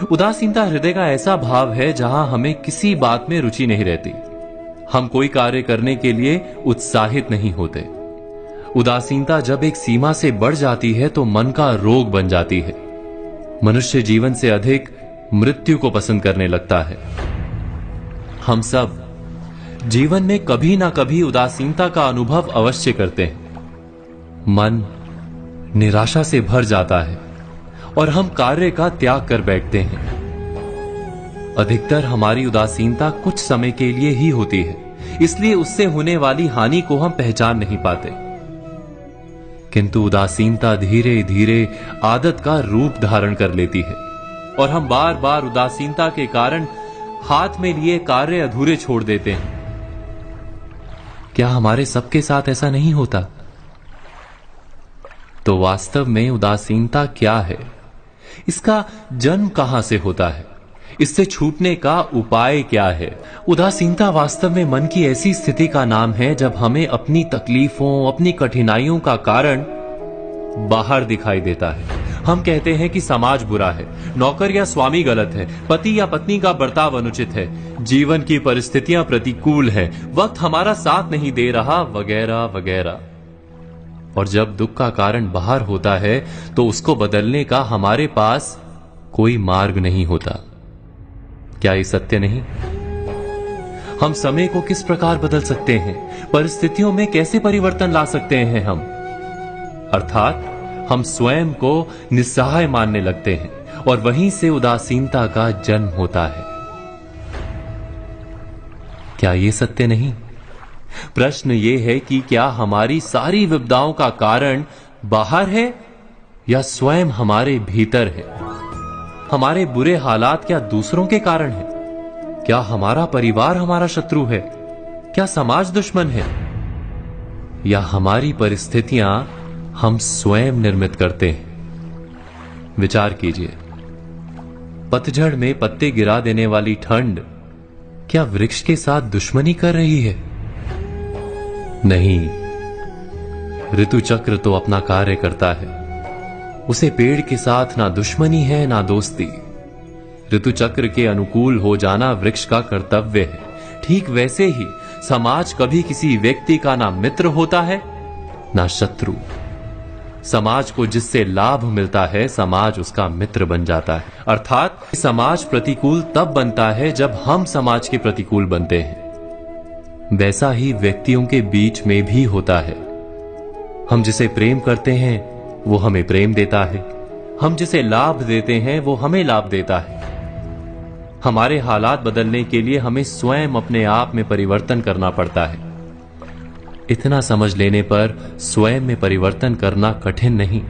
उदासीनता हृदय का ऐसा भाव है जहां हमें किसी बात में रुचि नहीं रहती। हम कोई कार्य करने के लिए उत्साहित नहीं होते। उदासीनता जब एक सीमा से बढ़ जाती है तो मन का रोग बन जाती है। मनुष्य जीवन से अधिक मृत्यु को पसंद करने लगता है। हम सब जीवन में कभी ना कभी उदासीनता का अनुभव अवश्य करते हैं। मन निराशा से भर जाता है और हम कार्य का त्याग कर बैठते हैं। अधिकतर हमारी उदासीनता कुछ समय के लिए ही होती है, इसलिए उससे होने वाली हानि को हम पहचान नहीं पाते। किंतु उदासीनता धीरे धीरे आदत का रूप धारण कर लेती है और हम बार बार उदासीनता के कारण हाथ में लिए कार्य अधूरे छोड़ देते हैं। क्या हमारे सबके साथ ऐसा नहीं होता? तो वास्तव में उदासीनता क्या है? इसका जन्म कहां से होता है? इससे छूटने का उपाय क्या है? उदासीनता वास्तव में मन की ऐसी स्थिति का नाम है जब हमें अपनी तकलीफों, अपनी कठिनाइयों का कारण बाहर दिखाई देता है। हम कहते हैं कि समाज बुरा है, नौकर या स्वामी गलत है, पति या पत्नी का बर्ताव अनुचित है, जीवन की परिस्थितियां प्रतिकूल है, वक्त हमारा साथ नहीं दे रहा, वगैरह वगैरह। और जब दुख का कारण बाहर होता है तो उसको बदलने का हमारे पास कोई मार्ग नहीं होता। क्या ये सत्य नहीं? हम समय को किस प्रकार बदल सकते हैं? परिस्थितियों में कैसे परिवर्तन ला सकते हैं हम? अर्थात हम स्वयं को निस्सहाय मानने लगते हैं और वहीं से उदासीनता का जन्म होता है। क्या ये सत्य नहीं? प्रश्न ये है कि क्या हमारी सारी विपदाओं का कारण बाहर है या स्वयं हमारे भीतर है? हमारे बुरे हालात क्या दूसरों के कारण है? क्या हमारा परिवार हमारा शत्रु है? क्या समाज दुश्मन है? या हमारी परिस्थितियां हम स्वयं निर्मित करते हैं? विचार कीजिए। पतझड़ में पत्ते गिरा देने वाली ठंड क्या वृक्ष के साथ दुश्मनी कर रही है? नहीं, ऋतु चक्र तो अपना कार्य करता है। उसे पेड़ के साथ ना दुश्मनी है ना दोस्ती। ऋतु चक्र के अनुकूल हो जाना वृक्ष का कर्तव्य है। ठीक वैसे ही समाज कभी किसी व्यक्ति का ना मित्र होता है ना शत्रु। समाज को जिससे लाभ मिलता है, समाज उसका मित्र बन जाता है। अर्थात समाज प्रतिकूल तब बनता है जब हम समाज के प्रतिकूल बनते हैं। वैसा ही व्यक्तियों के बीच में भी होता है। हम जिसे प्रेम करते हैं वो हमें प्रेम देता है, हम जिसे लाभ देते हैं वो हमें लाभ देता है। हमारे हालात बदलने के लिए हमें स्वयं अपने आप में परिवर्तन करना पड़ता है। इतना समझ लेने पर स्वयं में परिवर्तन करना कठिन नहीं।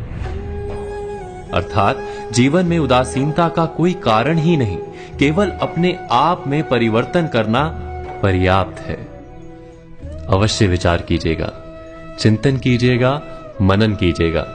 अर्थात जीवन में उदासीनता का कोई कारण ही नहीं, केवल अपने आप में परिवर्तन करना पर्याप्त है। अवश्य विचार कीजिएगा, चिंतन कीजिएगा, मनन कीजिएगा।